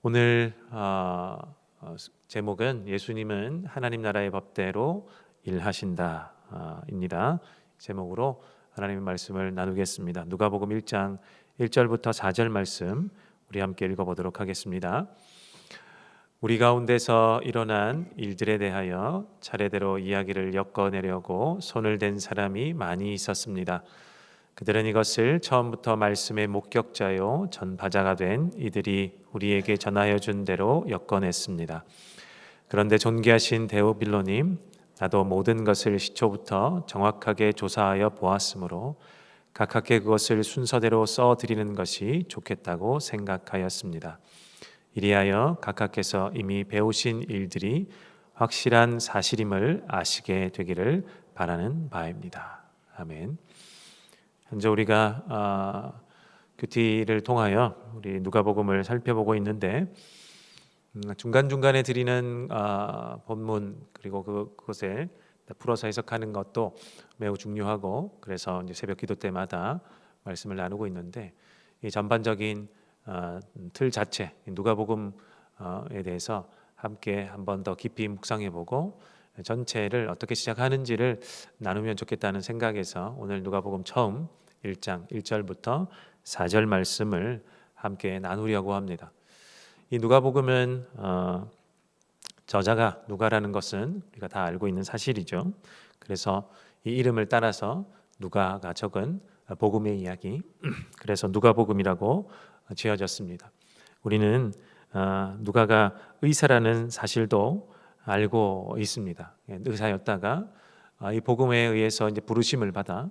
오늘 제목은 예수님은 하나님 나라의 법대로 일하신다입니다. 제목으로 하나님의 말씀을 나누겠습니다. 누가복음 1장 1절부터 4절 말씀 우리 함께 읽어보도록 하겠습니다. 우리 가운데서 일어난 일들에 대하여 차례대로 이야기를 엮어내려고 손을 댄 사람이 많이 있었습니다. 그들은 이것을 처음부터 말씀의 목격자요 전파자가 된 이들이 우리에게 전하여 준 대로 엮어냈습니다. 그런데 존귀하신 데오빌로님, 나도 모든 것을 시초부터 정확하게 조사하여 보았으므로 각하께 그것을 순서대로 써드리는 것이 좋겠다고 생각하였습니다. 이리하여 각하께서 이미 배우신 일들이 확실한 사실임을 아시게 되기를 바라는 바입니다. 아멘. 현재 우리가 큐티를 통하여 우리 누가복음을 살펴보고 있는데 중간중간에 드리는 본문 그리고 그것에 풀어서 해석하는 것도 매우 중요하고, 그래서 이제 새벽 기도 때마다 말씀을 나누고 있는데 이 전반적인 틀 자체 누가복음에 대해서 함께 한 번 더 깊이 묵상해보고 전체를 어떻게 시작하는지를 나누면 좋겠다는 생각에서 오늘 누가복음 처음 1장 1절부터 4절 말씀을 함께 나누려고 합니다. 이 누가복음은 저자가 누가라는 것은 우리가 다 알고 있는 사실이죠. 그래서 이 이름을 따라서 누가가 적은 복음의 이야기, 그래서 누가복음이라고 지어졌습니다. 우리는 누가가 의사라는 사실도 알고 있습니다. 의사였다가 이 복음에 의해서 이제 부르심을 받아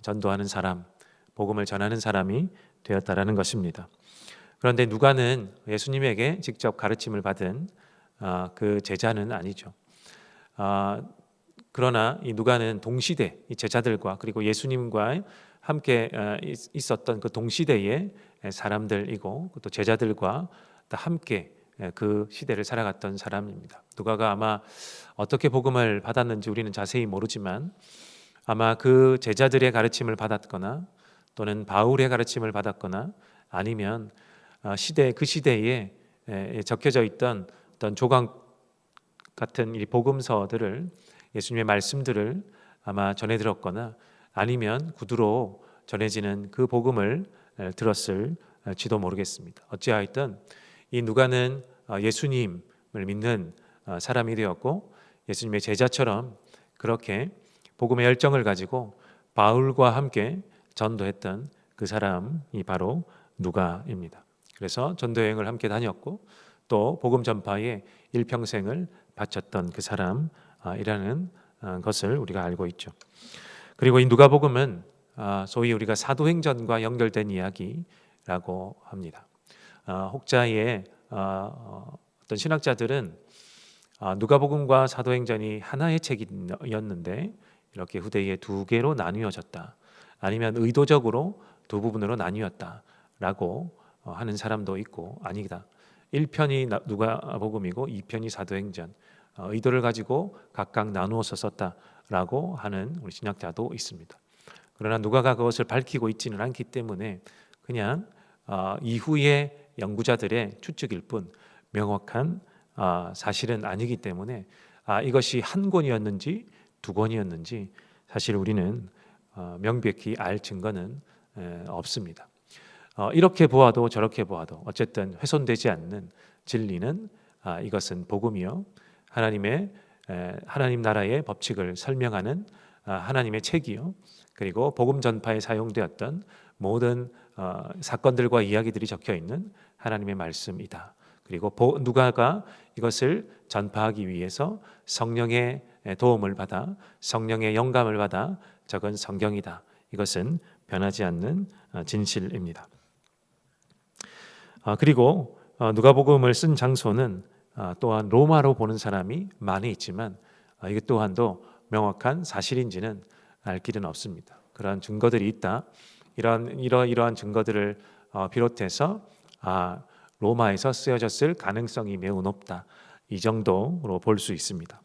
전도하는 사람, 복음을 전하는 사람이 되었다라는 것입니다. 그런데 누가는 예수님에게 직접 가르침을 받은 그 제자는 아니죠. 그러나 이 누가는 동시대 이 제자들과 그리고 예수님과 함께 있었던 그 동시대의 사람들이고 또 제자들과 함께 그 시대를 살아갔던 사람입니다. 누가가 아마 어떻게 복음을 받았는지 우리는 자세히 모르지만 아마 그 제자들의 가르침을 받았거나 또는 바울의 가르침을 받았거나 아니면 그 시대에 적혀져 있던 어떤 조각 같은 이 복음서들을, 예수님의 말씀들을 아마 전해 들었거나 아니면 구두로 전해지는 그 복음을 들었을지도 모르겠습니다. 어찌하였든 이 누가는 예수님을 믿는 사람이 되었고 예수님의 제자처럼 그렇게 복음의 열정을 가지고 바울과 함께 전도했던 그 사람이 바로 누가입니다. 그래서 전도 여행을 함께 다녔고 또 복음 전파에 일평생을 바쳤던 그 사람이라는 것을 우리가 알고 있죠. 그리고 이 누가복음은 소위 우리가 사도행전과 연결된 이야기라고 합니다. 혹자의 어떤 신학자들은 누가복음과 사도행전이 하나의 책이었는데 이렇게 후대에 두 개로 나뉘어졌다, 아니면 의도적으로 두 부분으로 나뉘었다라고 하는 사람도 있고, 아니다, 1편이 누가복음이고 2편이 사도행전, 의도를 가지고 각각 나누어서 썼다라고 하는 우리 신학자도 있습니다. 그러나 누가가 그것을 밝히고 있지는 않기 때문에 그냥 이후의 연구자들의 추측일 뿐 명확한 사실은 아니기 때문에 이것이 한 권이었는지 두 권이었는지 사실 우리는 명백히 알 증거는 없습니다. 이렇게 보아도 저렇게 보아도 어쨌든 훼손되지 않는 진리는 이것은 복음이요 하나님 나라의 법칙을 설명하는 하나님의 책이요, 그리고 복음 전파에 사용되었던 모든 사건들과 이야기들이 적혀 있는 하나님의 말씀이다. 그리고 누가가 이것을 전파하기 위해서 성령의 도움을 받아 성령의 영감을 받아 적은 성경이다. 이것은 변하지 않는 진실입니다. 그리고 누가복음을 쓴 장소는 또한 로마로 보는 사람이 많이 있지만 이것 또한도 명확한 사실인지는 알 길은 없습니다. 그러한 증거들이 있다. 이러한 증거들을 비롯해서 로마에서 쓰여졌을 가능성이 매우 높다. 이 정도로 볼 수 있습니다.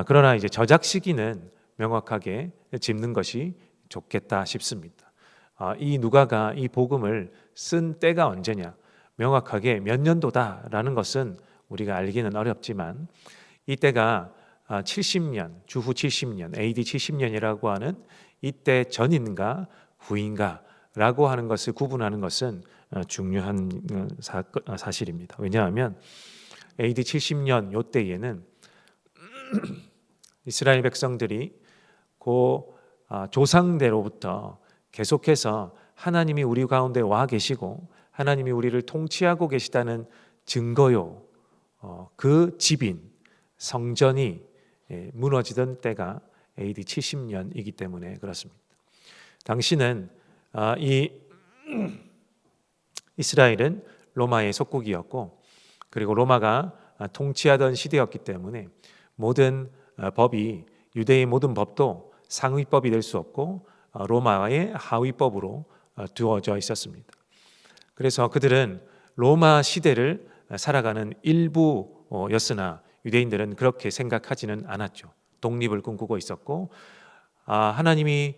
그러나 이제 저작 시기는 명확하게 짚는 것이 좋겠다 싶습니다. 이 누가가 이 복음을 쓴 때가 언제냐? 명확하게 몇 년도다라는 것은 우리가 알기는 어렵지만 이때가 70년, 주후 70년, AD 70년이라고 하는 이때 전인가 후인가라고 하는 것을 구분하는 것은 중요한 사실입니다. 왜냐하면 AD 70년 요때에는 이스라엘 백성들이 그 조상대로부터 계속해서 하나님이 우리 가운데 와 계시고 하나님이 우리를 통치하고 계시다는 증거요, 그 집인 성전이 무너지던 때가 AD 70년이기 때문에 그렇습니다. 당시는 이 이스라엘은 로마의 속국이었고 그리고 로마가 통치하던 시대였기 때문에 모든 법이 유대의 모든 법도 상위법이 될 수 없고 로마의 하위법으로 두어져 있었습니다. 그래서 그들은 로마 시대를 살아가는 일부였으나 유대인들은 그렇게 생각하지는 않았죠. 독립을 꿈꾸고 있었고 하나님이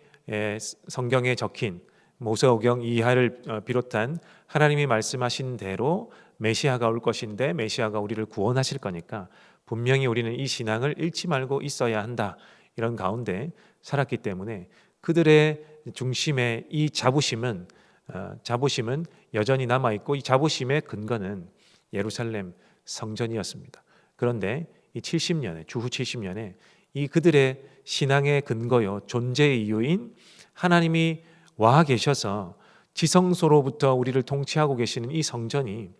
성경에 적힌 모세오경 이하를 비롯한 하나님이 말씀하신 대로 메시아가 올 것인데 메시아가 우리를 구원하실 거니까 분명히 우리는 이 신앙을 잃지 말고 있어야 한다. 이런 가운데 살았기 때문에 그들의 중심에 이 자부심은 여전히 남아있고 이 자부심의 근거는 예루살렘 성전이었습니다. 그런데 이 70년에 주후 70년에 이 그들의 신앙의 근거요 존재의 이유인 하나님이 와 계셔서 지성소로부터 우리를 통치하고 계시는 이 성전이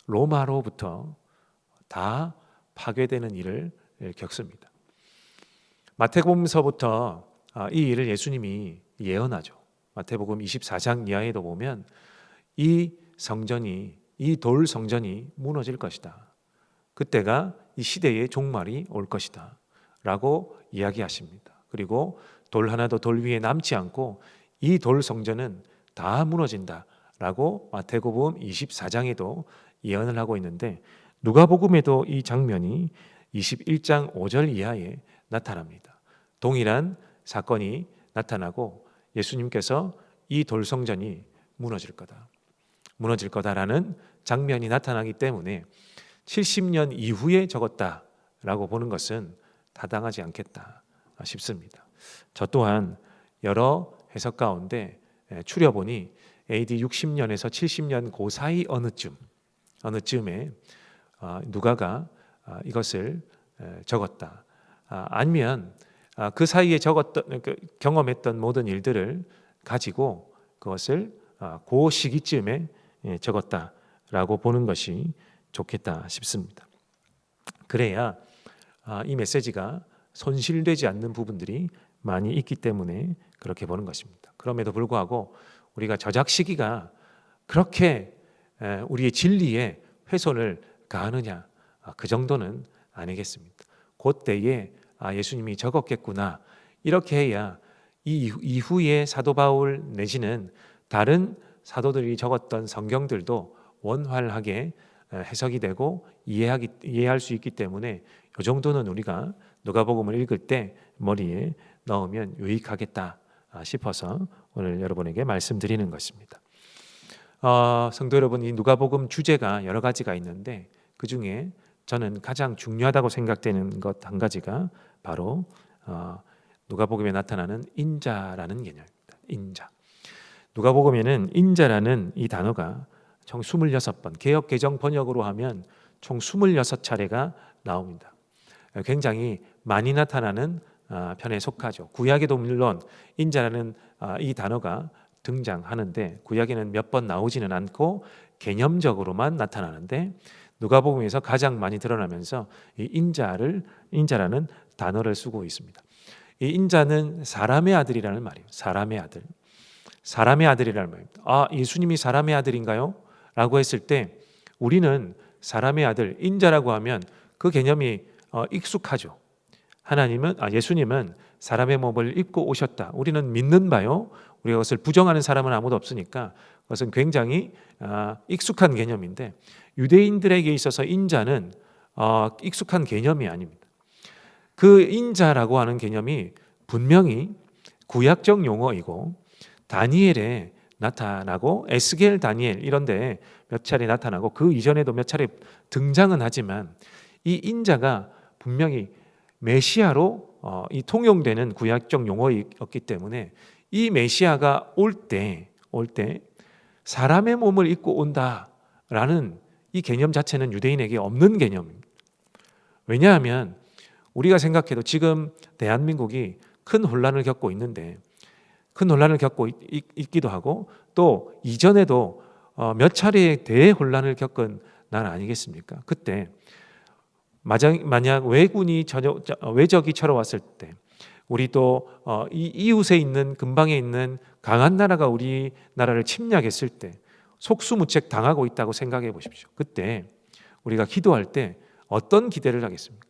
로마로부터 다 파괴되는 일을 겪습니다. 마태복음서부터 이 일을 예수님이 예언하죠. 마태복음 24장 이하에도 보면 이 성전이 이 돌 성전이 무너질 것이다. 그때가 이 시대의 종말이 올 것이다 라고 이야기하십니다. 그리고 돌 하나도 돌 위에 남지 않고 이 돌 성전은 다 무너진다 라고 마태복음 24장에도 예언을 하고 있는데 누가복음에도 이 장면이 21장 5절 이하에 나타납니다. 동일한 사건이 나타나고 예수님께서 이 돌 성전이 무너질 거다라는 장면이 나타나기 때문에 70년 이후에 적었다라고 보는 것은 타당하지 않겠다 싶습니다. 저 또한 여러 해석 가운데 추려보니 AD 60년에서 70년 그 사이 어느 쯤에 누가가 이것을 적었다. 아니면 그 사이에 경험했던 모든 일들을 가지고 그것을 그 시기쯤에 적었다라고 보는 것이 좋겠다 싶습니다. 그래야 이 메시지가 손실되지 않는 부분들이 많이 있기 때문에 그렇게 보는 것입니다. 그럼에도 불구하고 우리가 저작 시기가 그렇게 우리의 진리에 훼손을 가하느냐, 그 정도는 아니겠습니다. 그때에 예수님이 적었겠구나 이렇게 해야 이 이후에 사도 바울 내지는 다른 사도들이 적었던 성경들도 원활하게 해석이 되고 이해할 수 있기 때문에 이 정도는 우리가 누가복음을 읽을 때 머리에 넣으면 유익하겠다 싶어서 오늘 여러분에게 말씀드리는 것입니다. 성도 여러분, 이 누가복음 주제가 여러 가지가 있는데 그 중에 저는 가장 중요하다고 생각되는 것 한 가지가 바로 누가복음에 나타나는 인자라는 개념입니다. 인자. 누가복음에는 인자라는 이 단어가 총 26번, 개역 개정 번역으로 하면 총 26차례가 나옵니다. 굉장히 많이 나타나는 편에 속하죠. 구약에도 물론 인자라는 이 단어가 등장하는데 구약에는 몇 번 나오지는 않고 개념적으로만 나타나는데 누가복음에서 가장 많이 드러나면서 이 인자라는 단어를 쓰고 있습니다. 이 인자는 사람의 아들이라는 말이에요. 사람의 아들이라는 말입니다. 예수님이 사람의 아들인가요? 라고 했을 때 우리는 사람의 아들, 인자라고 하면 그 개념이 익숙하죠. 예수님은 사람의 몸을 입고 오셨다. 우리는 믿는 바요. 우리가 그것을 부정하는 사람은 아무도 없으니까 그것은 굉장히 익숙한 개념인데 유대인들에게 있어서 인자는 익숙한 개념이 아닙니다. 그 인자라고 하는 개념이 분명히 구약적 용어이고 다니엘에 나타나고 에스겔, 다니엘 이런 데 몇 차례 나타나고 그 이전에도 몇 차례 등장은 하지만 이 인자가 분명히 메시아로 이 통용되는 구약적 용어였기 때문에 이 메시아가 올 때 사람의 몸을 입고 온다라는 이 개념 자체는 유대인에게 없는 개념입니다. 왜냐하면 우리가 생각해도 지금 대한민국이 큰 혼란을 겪고 있는데 큰 혼란을 겪고 있기도 하고 또 이전에도 몇 차례의 대혼란을 겪은 나라 아니겠습니까? 그때 만약 외적이 쳐들어왔을 때 우리 또 이 이웃에 있는 근방에 있는 강한 나라가 우리나라를 침략했을 때 속수무책 당하고 있다고 생각해 보십시오. 그때 우리가 기도할 때 어떤 기대를 하겠습니까?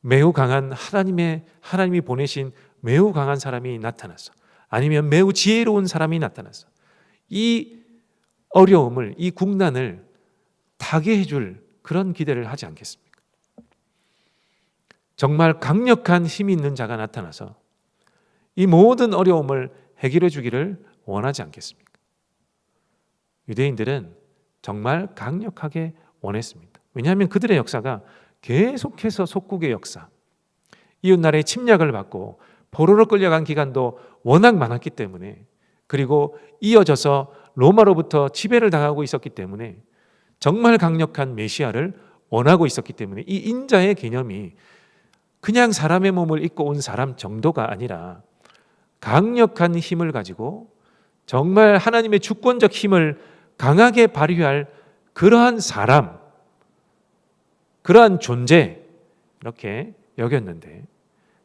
매우 강한 하나님이 보내신 매우 강한 사람이 나타나서 아니면 매우 지혜로운 사람이 나타나서 이 어려움을 이 국난을 타게 해줄 그런 기대를 하지 않겠습니까? 정말 강력한 힘이 있는 자가 나타나서 이 모든 어려움을 해결해 주기를 원하지 않겠습니까? 유대인들은 정말 강력하게 원했습니다. 왜냐하면 그들의 역사가 계속해서 속국의 역사, 이웃나라의 침략을 받고 포로로 끌려간 기간도 워낙 많았기 때문에 그리고 이어져서 로마로부터 지배를 당하고 있었기 때문에 정말 강력한 메시아를 원하고 있었기 때문에 이 인자의 개념이 그냥 사람의 몸을 입고 온 사람 정도가 아니라 강력한 힘을 가지고 정말 하나님의 주권적 힘을 강하게 발휘할 그러한 사람, 그러한 존재 이렇게 여겼는데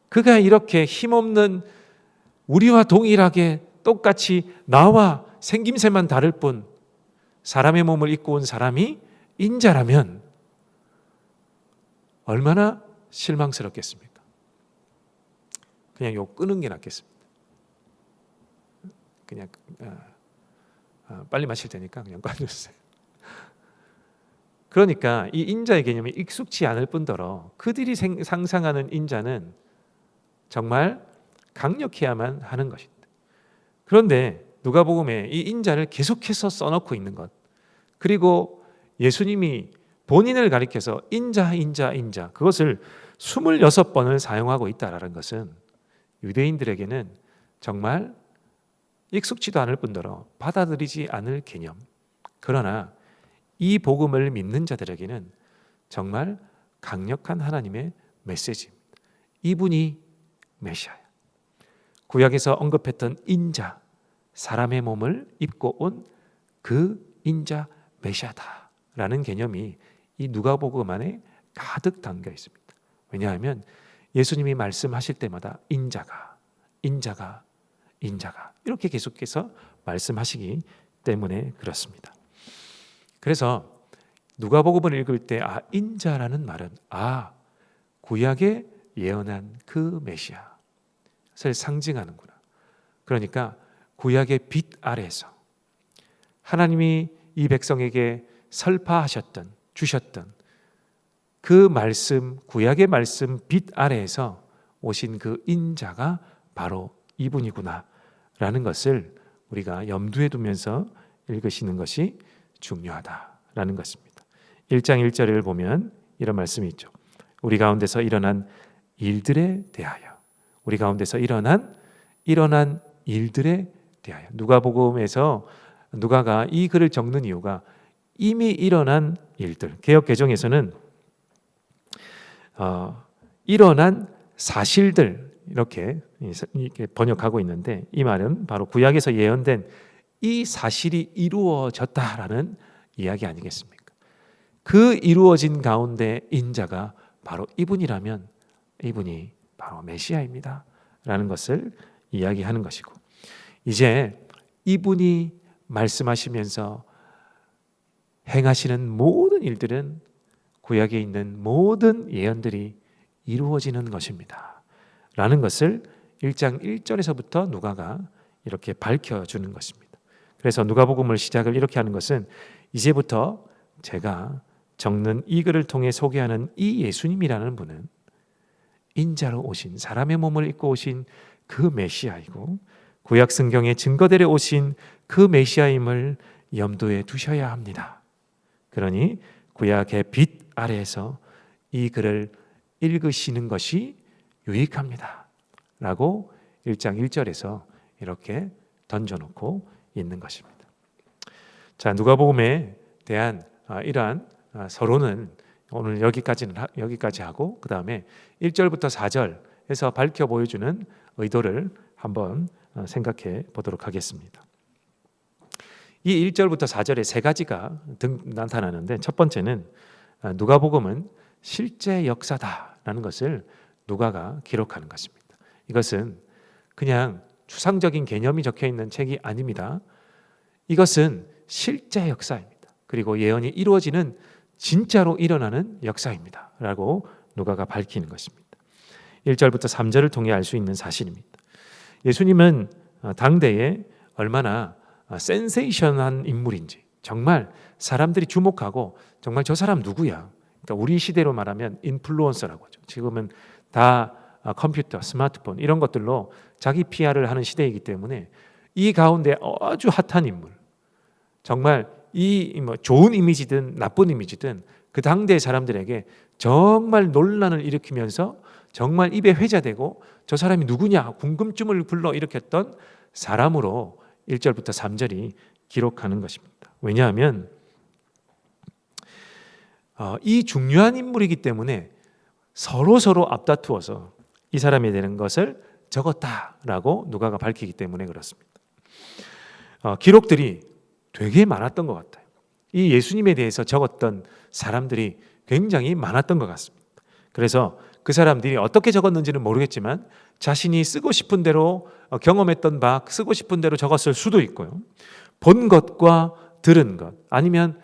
그가 이렇게 힘없는 우리와 동일하게 똑같이 나와 생김새만 다를 뿐 사람의 몸을 입고 온 사람이 인자라면 얼마나 실망스럽겠습니까? 그냥 요 끄는 게 낫겠습니다. 그냥 빨리 마실 테니까 그냥 꺼주세요. 그러니까 이 인자의 개념이 익숙치 않을 뿐더러 그들이 상상하는 인자는 정말 강력해야만 하는 것입니다. 그런데 누가복음에 이 인자를 계속해서 써놓고 있는 것, 그리고 예수님이 본인을 가리켜서 인자 그것을 26번을 사용하고 있다는 것은 유대인들에게는 정말 익숙치도 않을 뿐더러 받아들이지 않을 개념, 그러나 이 복음을 믿는 자들에게는 정말 강력한 하나님의 메시지입니다. 이분이 메시아야. 구약에서 언급했던 인자, 사람의 몸을 입고 온 그 인자 메시아다라는 개념이 이 누가복음 안에 가득 담겨 있습니다. 왜냐하면 예수님이 말씀하실 때마다 인자가 이렇게 계속해서 말씀하시기 때문에 그렇습니다. 그래서 누가복음을 읽을 때 인자라는 말은 구약에 예언한 그 메시아를 상징하는구나. 그러니까 구약의 빛 아래에서 하나님이 이 백성에게 주셨던 그 말씀, 구약의 말씀 빛 아래에서 오신 그 인자가 바로 이분이구나 라는 것을 우리가 염두에 두면서 읽으시는 것이 중요하다라는 것입니다. 1장 1절을 보면 이런 말씀이 있죠. 우리 가운데서 일어난 일들에 대하여, 우리 가운데서 일어난 일들에 대하여. 누가복음에서 누가가 이 글을 적는 이유가 이미 일어난 일들, 개역 개정에서는 일어난 사실들 이렇게 번역하고 있는데 이 말은 바로 구약에서 예언된 이 사실이 이루어졌다라는 이야기 아니겠습니까? 그 이루어진 가운데 인자가 바로 이분이라면 이분이 바로 메시아입니다 라는 것을 이야기하는 것이고, 이제 이분이 말씀하시면서 행하시는 모든 일들은 구약에 있는 모든 예언들이 이루어지는 것입니다 라는 것을 1장 1절에서부터 누가가 이렇게 밝혀주는 것입니다. 그래서 누가복음을 시작을 이렇게 하는 것은 이제부터 제가 적는 이 글을 통해 소개하는 이 예수님이라는 분은 인자로 오신, 사람의 몸을 입고 오신 그 메시아이고 구약 성경의 증거대로 오신 그 메시아임을 염두에 두셔야 합니다. 그러니 구약의 빛 아래에서 이 글을 읽으시는 것이 유익합니다 라고 1장 1절에서 이렇게 던져놓고 있는 것입니다. 자, 누가복음에 대한 이러한 서론은 오늘 여기까지 하고 그 다음에 1절부터 4절에서 밝혀 보여주는 의도를 한번 생각해 보도록 하겠습니다. 이 1절부터 4절에 세 가지가 나타나는데, 첫 번째는 누가복음은 실제 역사다라는 것을 누가가 기록하는 것입니다. 이것은 그냥 추상적인 개념이 적혀 있는 책이 아닙니다. 이것은 실제 역사입니다. 그리고 예언이 이루어지는 진짜로 일어나는 역사입니다 라고 누가가 밝히는 것입니다. 1절부터 3절을 통해 알 수 있는 사실입니다. 예수님은 당대에 얼마나 센세이션한 인물인지, 정말 사람들이 주목하고 정말 저 사람 누구야? 그러니까 우리 시대로 말하면 인플루언서라고 하죠. 지금은 다 컴퓨터, 스마트폰 이런 것들로 자기 PR을 하는 시대이기 때문에 이 가운데 아주 핫한 인물, 정말 이 좋은 이미지든 나쁜 이미지든 그 당대 사람들에게 정말 논란을 일으키면서 정말 입에 회자되고 저 사람이 누구냐 궁금증을 불러일으켰던 사람으로 1절부터 3절이 기록하는 것입니다. 왜냐하면 이 중요한 인물이기 때문에 서로 앞다투어서 이 사람이 되는 것을 적었다라고 누가가 밝히기 때문에 그렇습니다. 기록들이 되게 많았던 것 같아요. 이 예수님에 대해서 적었던 사람들이 굉장히 많았던 것 같습니다. 그래서 그 사람들이 어떻게 적었는지는 모르겠지만 자신이 쓰고 싶은 대로 경험했던 바 쓰고 싶은 대로 적었을 수도 있고요. 본 것과 들은 것, 아니면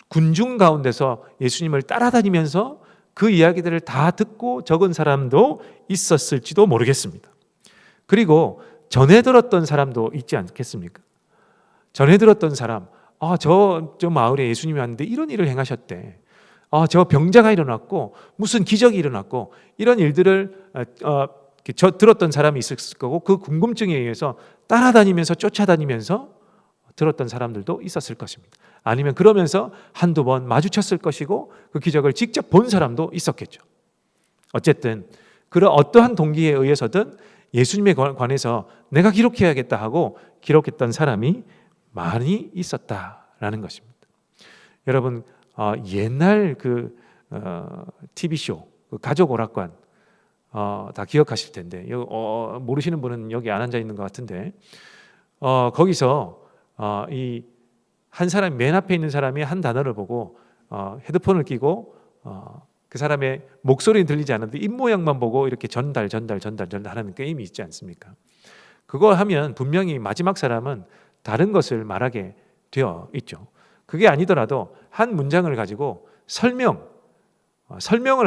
군중 가운데서 예수님을 따라다니면서 그 이야기들을 다 듣고 적은 사람도 있었을지도 모르겠습니다. 그리고 전해 들었던 사람도 있지 않겠습니까? 전해 들었던 사람, 저 마을에 예수님이 왔는데 이런 일을 행하셨대. 저 병자가 일어났고 무슨 기적이 일어났고 이런 일들을 들었던 사람이 있었을 거고, 그 궁금증에 의해서 따라다니면서 쫓아다니면서 들었던 사람들도 있었을 것입니다. 아니면 그러면서 한두 번 마주쳤을 것이고 그 기적을 직접 본 사람도 있었겠죠. 어쨌든 그런 어떠한 동기에 의해서든 예수님에 관해서 내가 기록해야겠다 하고 기록했던 사람이 많이 있었다라는 것입니다. 여러분, 옛날 그 TV쇼 가족 오락관 다 기억하실 텐데, 모르시는 분은 여기 안 앉아 있는 것 같은데, 거기서 이 한 사람, 맨 앞에 있는 사람이 한 단어를 보고 헤드폰을 끼고 그 사람의 목소리는 들리지 않는데 입모양만 보고 이렇게 전달하는 게임이 있지 않습니까? 그거 하면 분명히 마지막 사람은 다른 것을 말하게 되어 있죠. 그게 아니더라도 한 문장을 가지고 설명을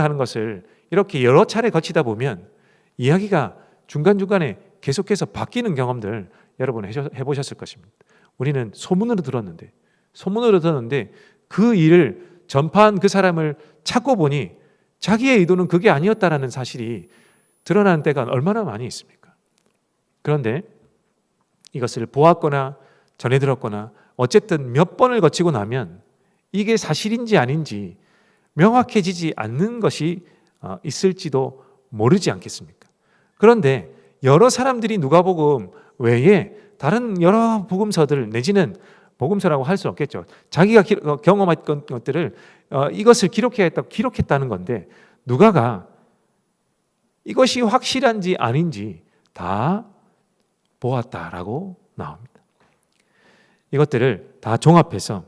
하는 것을 이렇게 여러 차례 거치다 보면 이야기가 중간중간에 계속해서 바뀌는 경험들 여러분 해보셨을 것입니다. 우리는 소문으로 들었는데 그 일을 전파한 그 사람을 찾고 보니 자기의 의도는 그게 아니었다라는 사실이 드러나는 때가 얼마나 많이 있습니까? 그런데 이것을 보았거나 전해 들었거나 어쨌든 몇 번을 거치고 나면 이게 사실인지 아닌지 명확해지지 않는 것이 있을지도 모르지 않겠습니까? 그런데 여러 사람들이 누가복음 외에 다른 여러 복음서들 내지는 복음서라고 할 수 없겠죠. 자기가 경험했던 것들을 이것을 기록했다는 건데 누가가 이것이 확실한지 아닌지 다 보았다라고 나옵니다. 이것들을 다 종합해서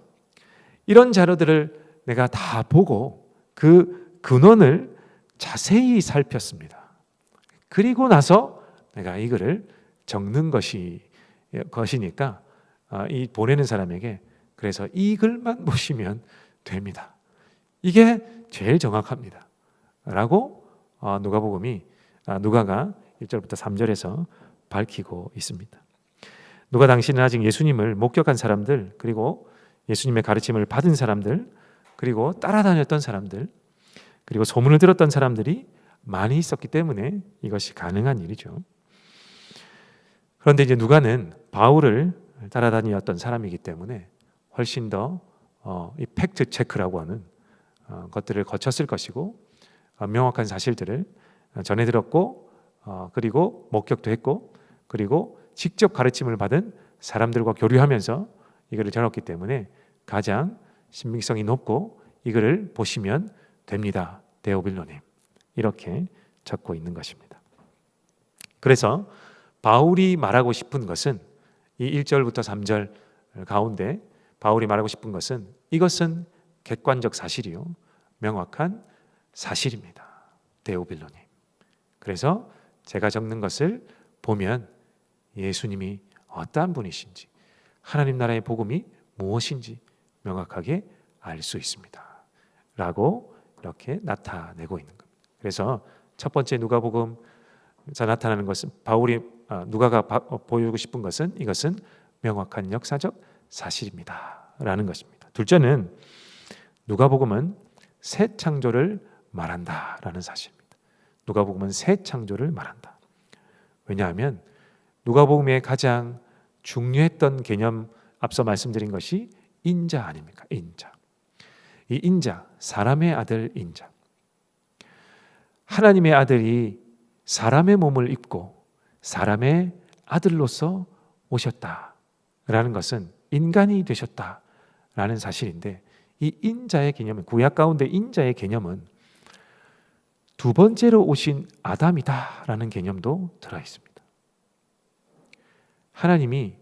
이런 자료들을 내가 다 보고 그 근원을 자세히 살폈습니다. 그리고 나서 내가 이 글을 적는 것이니까 이 보내는 사람에게 그래서 이 글만 보시면 됩니다. 이게 제일 정확합니다. 라고 누가가 1절부터 3절에서 밝히고 있습니다. 누가 당시는 아직 예수님을 목격한 사람들, 그리고 예수님의 가르침을 받은 사람들, 그리고 따라다녔던 사람들, 그리고 소문을 들었던 사람들이 많이 있었기 때문에 이것이 가능한 일이죠. 그런데 이제 누가는 바울을 따라다니었던 사람이기 때문에 훨씬 더 이 팩트 체크라고 하는 것들을 거쳤을 것이고 명확한 사실들을 전해 들었고 그리고 목격도 했고 그리고 직접 가르침을 받은 사람들과 교류하면서 이거를 전했기 때문에 가장 신빙성이 높고 이거를 보시면 됩니다. 데오빌로님 이렇게 적고 있는 것입니다. 그래서 바울이 말하고 싶은 것은 이 1절부터 3절 가운데 바울이 말하고 싶은 것은 이것은 객관적 사실이요 명확한 사실입니다. 데오빌로님. 그래서 제가 적는 것을 보면 예수님이 어떠한 분이신지 하나님 나라의 복음이 무엇인지 명확하게 알 수 있습니다. 라고 이렇게 나타내고 있는 겁니다. 그래서 첫 번째 누가복음에서 나타나는 것은 누가가 보이고 싶은 것은 이것은 명확한 역사적 사실입니다. 라는 것입니다. 둘째는 누가복음은 새 창조를 말한다 라는 사실입니다. 누가복음은 새 창조를 말한다. 왜냐하면 누가복음의 가장 중요했던 개념 앞서 말씀드린 것이 인자 아닙니까? 인자. 이 인자, 사람의 아들 인자. 하나님의 아들이 사람의 몸을 입고 사람의 아들로서 오셨다라는 것은 인간이 되셨다라는 사실인데 이 인자의 개념은 구약 가운데 인자의 개념은 두 번째로 오신 아담이다라는 개념도 들어 있습니다. 하나님이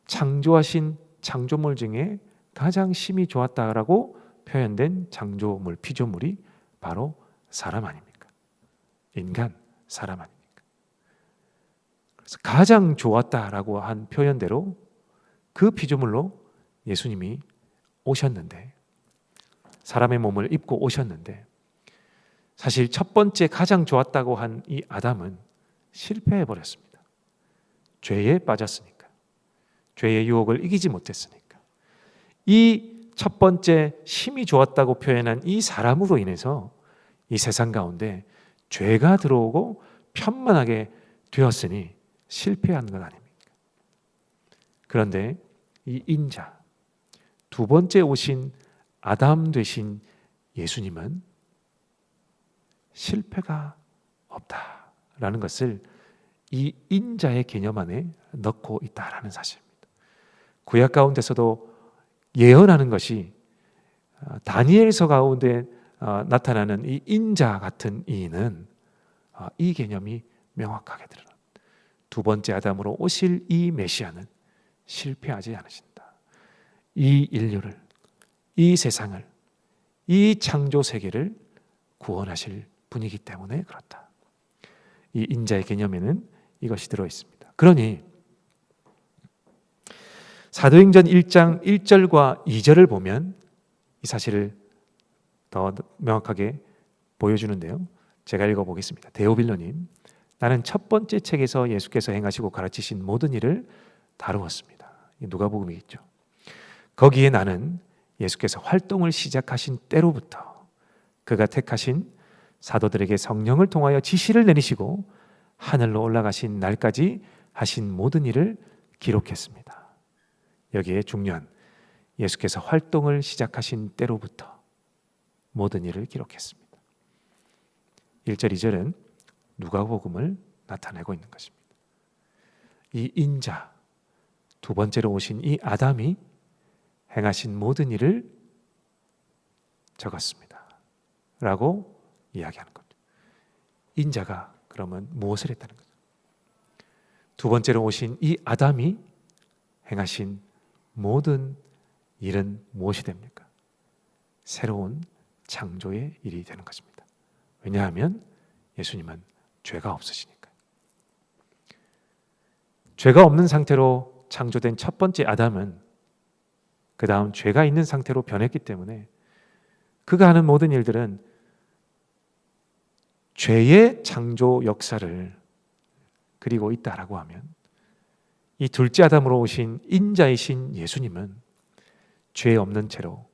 창조하신 창조물 중에 가장 심히 좋았다라고 표현된 창조물, 피조물이 바로 사람 아닙니까? 인간, 사람 아닙니까? 그래서 가장 좋았다라고 한 표현대로 그 피조물로 예수님이 오셨는데 사람의 몸을 입고 오셨는데 사실 첫 번째 가장 좋았다고 한 이 아담은 실패해 버렸습니다. 죄에 빠졌으니까. 죄의 유혹을 이기지 못했으니까. 이 첫 번째 심히 좋았다고 표현한 이 사람으로 인해서 이 세상 가운데 죄가 들어오고 편만하게 되었으니 실패한 것 아닙니까? 그런데 이 인자, 두 번째 오신 아담 되신 예수님은 실패가 없다라는 것을 이 인자의 개념 안에 넣고 있다라는 사실입니다. 구약 가운데서도 예언하는 것이 다니엘서 가운데 나타나는 이 인자 같은 이는 이 개념이 명확하게 드러납니다. 두 번째 아담으로 오실 이 메시아는 실패하지 않으신다. 이 인류를, 이 세상을, 이 창조 세계를 구원하실 분이기 때문에 그렇다. 이 인자의 개념에는 이것이 들어 있습니다. 그러니 사도행전 1장 1절과 2절을 보면 이 사실을 더 명확하게 보여주는데요. 제가 읽어보겠습니다. 데오빌로님, 나는 첫 번째 책에서 예수께서 행하시고 가르치신 모든 일을 다루었습니다. 누가복음이겠죠. 거기에 나는 예수께서 활동을 시작하신 때로부터 그가 택하신 사도들에게 성령을 통하여 지시를 내리시고 하늘로 올라가신 날까지 하신 모든 일을 기록했습니다. 여기에 중요한 예수께서 활동을 시작하신 때로부터 모든 일을 기록했습니다. 1절, 2절은 누가복음을 나타내고 있는 것입니다. 이 인자, 두 번째로 오신 이 아담이 행하신 모든 일을 적었습니다. 라고 이야기하는 거죠. 인자가 그러면 무엇을 했다는 거죠? 두 번째로 오신 이 아담이 행하신 모든 일은 무엇이 됩니까? 새로운 창조의 일이 되는 것입니다. 왜냐하면 예수님은 죄가 없으시니까. 죄가 없는 상태로 창조된 첫 번째 아담은 그 다음 죄가 있는 상태로 변했기 때문에 그가 하는 모든 일들은 죄의 창조 역사를 그리고 있다라고 하면 이 둘째 아담으로 오신 인자이신 예수님은 죄 없는 채로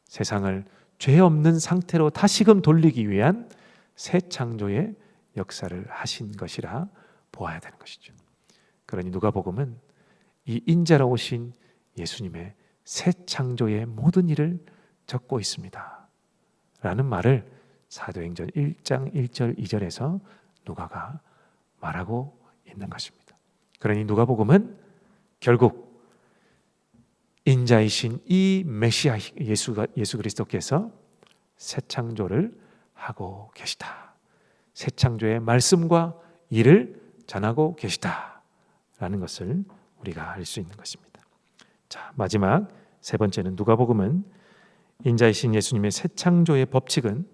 세상을 죄 없는 상태로 다시금 돌리기 위한 새 창조의 역사를 하신 것이라 보아야 되는 것이죠. 그러니 누가복음은 이 인자로 오신 예수님의 새 창조의 모든 일을 적고 있습니다 라는 말을 사도행전 1장 1절 2절에서 누가가 말하고 있는 것입니다. 그러니 누가복음은 결국 인자이신 이 메시아 예수 그리스도께서 새 창조를 하고 계시다, 새 창조의 말씀과 일을 전하고 계시다라는 것을 우리가 알 수 있는 것입니다. 자, 마지막 세 번째는 누가복음은 인자이신 예수님의 새 창조의 법칙은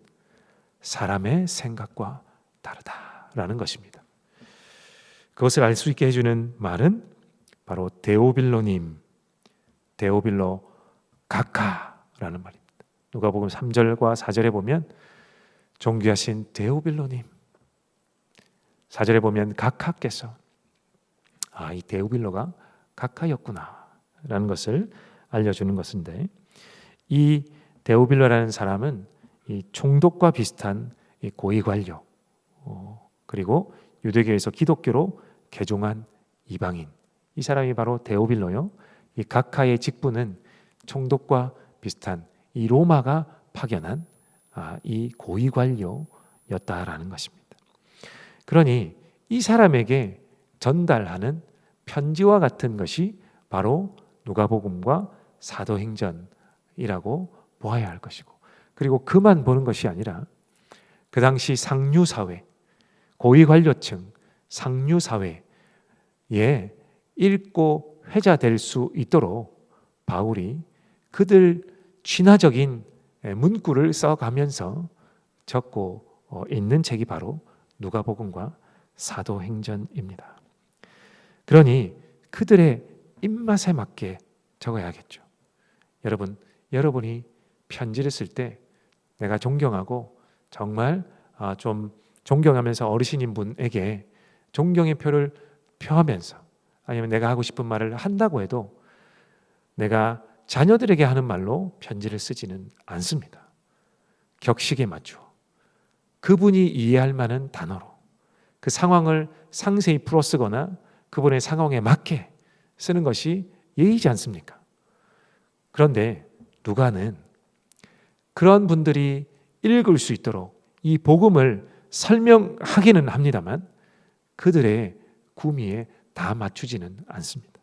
사람의 생각과 다르다라는 것입니다. 그것을 알 수 있게 해주는 말은 바로 데오빌로님, 데오빌로 각하라는 말입니다. 누가복음 3절과 4절에 보면 존귀하신 데오빌로님, 4절에 보면 각하께서 이 데오빌로가 각하였구나 라는 것을 알려주는 것인데, 이 데오빌로라는 사람은 이 총독과 비슷한 이 고위관료, 그리고 유대교에서 기독교로 개종한 이방인, 이 사람이 바로 데오빌로요. 이 각하의 직분은 총독과 비슷한 이 로마가 파견한 이 고위관료였다라는 것입니다. 그러니 이 사람에게 전달하는 편지와 같은 것이 바로 누가복음과 사도행전이라고 보아야 할 것이고, 그리고 그만 보는 것이 아니라 그 당시 상류사회, 고위관료층 상류사회에 읽고 회자될 수 있도록 바울이 그들 친화적인 문구를 써가면서 적고 있는 책이 바로 누가복음과 사도행전입니다. 그러니 그들의 입맛에 맞게 적어야겠죠. 여러분이 편지를 쓸 때 내가 존경하고 정말 좀 존경하면서 어르신인 분에게 존경의 표를 표하면서, 아니면 내가 하고 싶은 말을 한다고 해도 내가 자녀들에게 하는 말로 편지를 쓰지는 않습니다. 격식에 맞추어 그분이 이해할 만한 단어로 그 상황을 상세히 풀어 쓰거나 그분의 상황에 맞게 쓰는 것이 예의지 않습니까? 그런데 누가는 그런 분들이 읽을 수 있도록 이 복음을 설명하기는 합니다만 그들의 구미에 다 맞추지는 않습니다.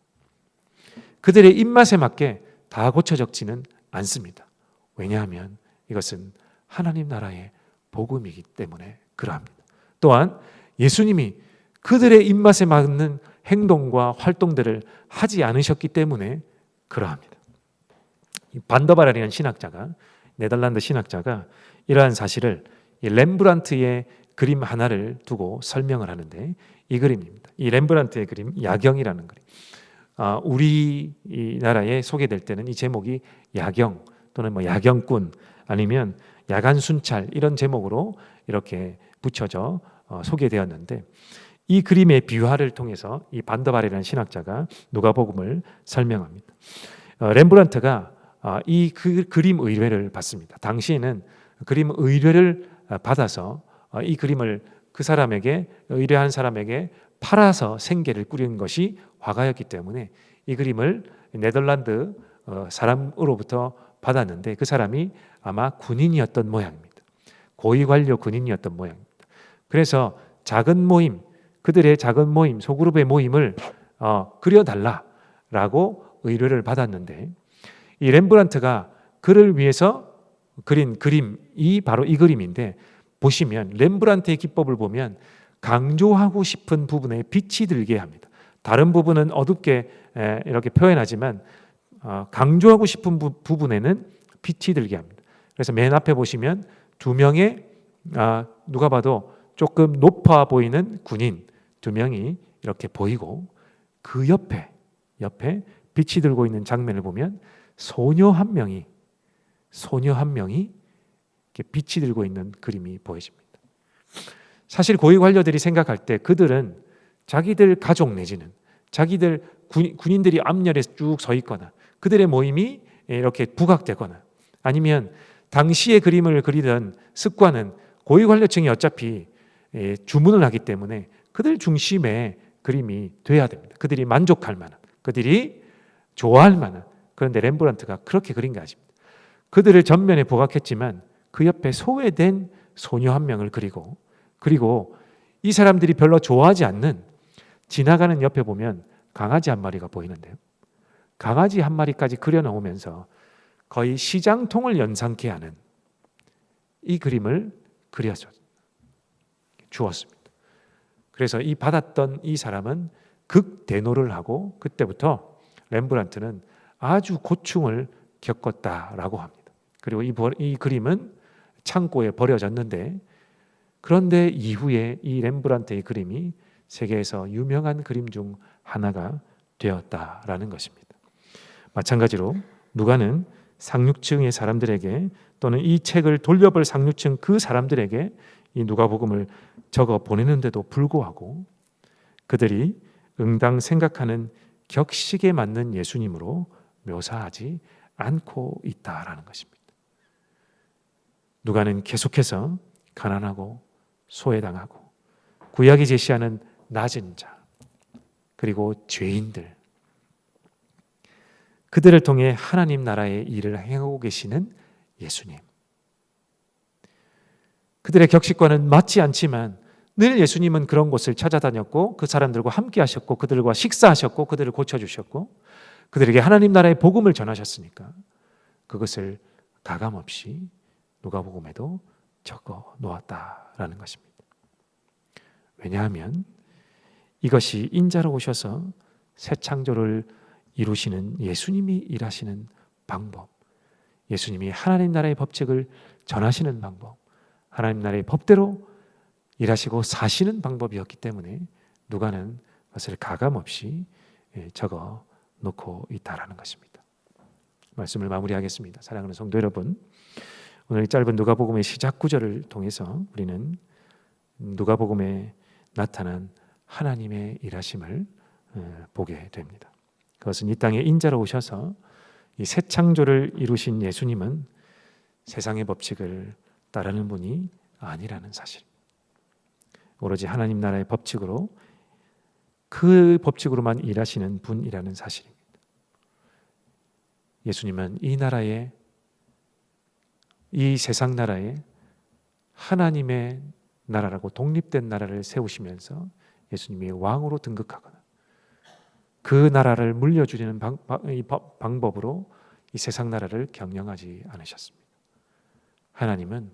그들의 입맛에 맞게 다 고쳐 적지는 않습니다. 왜냐하면 이것은 하나님 나라의 복음이기 때문에 그러합니다. 또한 예수님이 그들의 입맛에 맞는 행동과 활동들을 하지 않으셨기 때문에 그러합니다. 반더바라라는 신학자가, 네덜란드 신학자가 이러한 사실을 렘브란트의 그림 하나를 두고 설명을 하는데, 이 그림입니다. 이 렘브란트의 그림, 야경이라는 그림. 우리나라에 소개될 때는 이 제목이 야경 또는 야경꾼 아니면 야간 순찰 이런 제목으로 이렇게 붙여져 소개되었는데, 이 그림의 비화를 통해서 이 반더바레라는 신학자가 누가복음을 설명합니다. 렘브란트가 이 그림 의뢰를 받습니다. 당시에는 그림 의뢰를 받아서 이 그림을 그 사람에게, 의뢰한 사람에게 팔아서 생계를 꾸린 것이 화가였기 때문에 이 그림을 네덜란드 사람으로부터 받았는데, 그 사람이 아마 군인이었던 모양입니다. 고위관료 군인이었던 모양입니다. 그래서 작은 모임, 그들의 작은 모임, 소그룹의 모임을 그려달라라고 의뢰를 받았는데, 이 렘브란트가 그를 위해서 그린 그림이 바로 이 그림인데, 보시면 렘브란트의 기법을 보면 강조하고 싶은 부분에 빛이 들게 합니다. 다른 부분은 어둡게 이렇게 표현하지만 강조하고 싶은 부분에는 빛이 들게 합니다. 그래서 맨 앞에 보시면 두 명의 누가 봐도 조금 높아 보이는 군인 두 명이 이렇게 보이고, 그 옆에 빛이 들고 있는 장면을 보면 소녀 한 명이 이렇게 빛이 들고 있는 그림이 보여집니다. 사실 고위 관료들이 생각할 때 그들은 자기들 가족 내지는 자기들 군인들이 앞열에 쭉 서 있거나 그들의 모임이 이렇게 부각되거나 아니면 당시의 그림을 그리던 습관은 고위 관료층이 어차피 주문을 하기 때문에 그들 중심에 그림이 돼야 됩니다. 그들이 만족할 만한, 그들이 좋아할 만한. 그런데 렘브란트가 그렇게 그린 게 아닙니다. 그들을 전면에 부각했지만 그 옆에 소외된 소녀 한 명을 그리고 이 사람들이 별로 좋아하지 않는, 지나가는 옆에 보면 강아지 한 마리가 보이는데요. 강아지 한 마리까지 그려놓으면서 거의 시장통을 연상케 하는 이 그림을 그려서 주었습니다. 그래서 이 받았던 이 사람은 극대노를 하고 그때부터 렘브란트는 아주 고충을 겪었다라고 합니다. 그리고 이 그림은 창고에 버려졌는데, 그런데 이후에 이 렘브란트의 그림이 세계에서 유명한 그림 중 하나가 되었다라는 것입니다. 마찬가지로 누가는 상류층의 사람들에게, 또는 이 책을 돌려볼 상류층 그 사람들에게 이 누가복음을 적어 보내는데도 불구하고 그들이 응당 생각하는 격식에 맞는 예수님으로 묘사하지 않고 있다라는 것입니다. 누가는 계속해서 가난하고 소외당하고 구약이 제시하는 낮은 자, 그리고 죄인들, 그들을 통해 하나님 나라의 일을 행하고 계시는 예수님, 그들의 격식과는 맞지 않지만 늘 예수님은 그런 곳을 찾아다녔고 그 사람들과 함께 하셨고 그들과 식사하셨고 그들을 고쳐주셨고 그들에게 하나님 나라의 복음을 전하셨으니까 그것을 가감없이 누가복음에도 적어 놓았다라는 것입니다. 왜냐하면 이것이 인자로 오셔서 새 창조를 이루시는 예수님이 일하시는 방법, 예수님이 하나님 나라의 법칙을 전하시는 방법, 하나님 나라의 법대로 일하시고 사시는 방법이었기 때문에 누가는 그것을 가감없이 적어 놓고 있다라는 것입니다. 말씀을 마무리하겠습니다. 사랑하는 성도 여러분, 오늘 짧은 누가복음의 시작 구절을 통해서 우리는 누가복음에 나타난 하나님의 일하심을 보게 됩니다. 그것은 이 땅에 인자로 오셔서 이 새 창조를 이루신 예수님은 세상의 법칙을 따르는 분이 아니라는 사실, 오로지 하나님 나라의 법칙으로, 그 법칙으로만 일하시는 분이라는 사실입니다. 예수님은 이 나라에, 이 세상 나라에 하나님의 나라라고 독립된 나라를 세우시면서 예수님이 왕으로 등극하거나 그 나라를 물려주려는 방법으로 이 세상 나라를 경영하지 않으셨습니다. 하나님은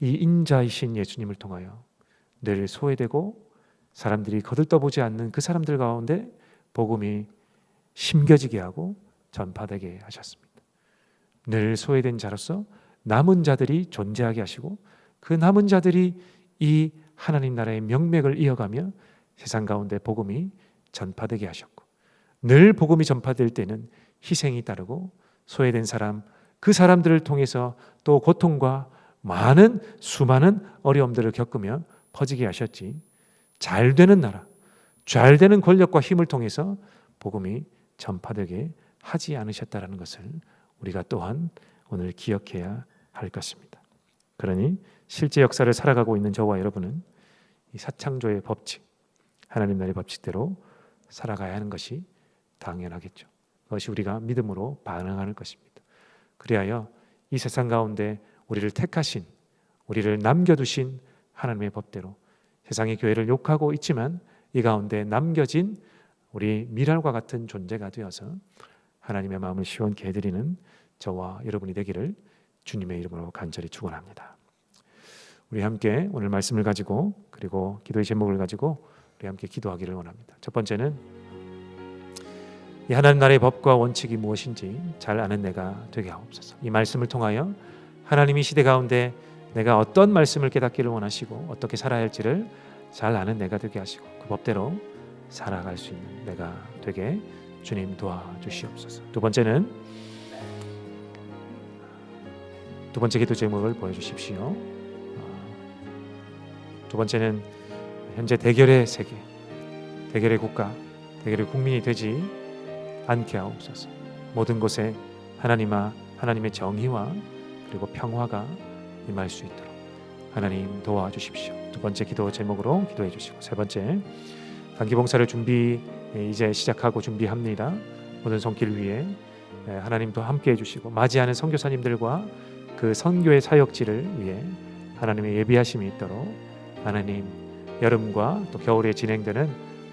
이 인자이신 예수님을 통하여 늘 소외되고 사람들이 거들떠보지 않는 그 사람들 가운데 복음이 심겨지게 하고 전파되게 하셨습니다. 늘 소외된 자로서 남은 자들이 존재하게 하시고 그 남은 자들이 이 하나님 나라의 명맥을 이어가며 세상 가운데 복음이 전파되게 하셨고, 늘 복음이 전파될 때는 희생이 따르고 소외된 사람, 그 사람들을 통해서 또 고통과 수많은 어려움들을 겪으며 퍼지게 하셨지, 잘 되는 나라, 잘 되는 권력과 힘을 통해서 복음이 전파되게 하지 않으셨다는 것을 우리가 또한 오늘 기억해야 할 것입니다. 그러니 실제 역사를 살아가고 있는 저와 여러분은 이 사창조의 법칙, 하나님 나라의 법칙대로 살아가야 하는 것이 당연하겠죠. 그것이 우리가 믿음으로 반응하는 것입니다. 그리하여 이 세상 가운데 우리를 택하신, 우리를 남겨두신 하나님의 법대로 세상의 교회를 욕하고 있지만 이 가운데 남겨진 우리 미랄과 같은 존재가 되어서 하나님의 마음을 시원케 해드리는 저와 여러분이 되기를 주님의 이름으로 간절히 축원합니다. 우리 함께 오늘 말씀을 가지고, 그리고 기도의 제목을 가지고 우리 함께 기도하기를 원합니다. 첫 번째는 이 하나님 나라의 법과 원칙이 무엇인지 잘 아는 내가 되게 하옵소서. 이 말씀을 통하여 하나님이 시대 가운데 내가 어떤 말씀을 깨닫기를 원하시고 어떻게 살아야 할지를 잘 아는 내가 되게 하시고 그 법대로 살아갈 수 있는 내가 되게 주님 도와주시옵소서. 두 번째 기도 제목을 보여주십시오. 두 번째는 현재 대결의 세계, 대결의 국가, 대결의 국민이 되지 않게 하옵소서. 모든 곳에 하나님의 정의와 그리고 평화가 임할 수 있도록 하나님 도와주십시오. 두 번째 기도 제목으로 기도해 주시고, 세 번째, 단기봉사를 이제 시작하고 준비합니다. 모든 손길 위에 하나님도 함께해 주시고 맞이하는 선교사님들과 그 선교의 사역지를 위해 하나님의 예비하심이 있도록 하나님 여름과 또 겨울에 진행되는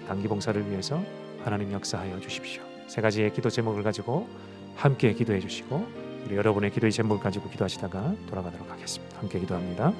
단기봉사를 위해서 하나님 역사하여 주십시오. 세 가지의 기도 제목을 가지고 함께 기도해 주시고 우리 여러분의 기도의 제목을 가지고 기도하시다가 돌아가도록 하겠습니다. 함께 기도합니다.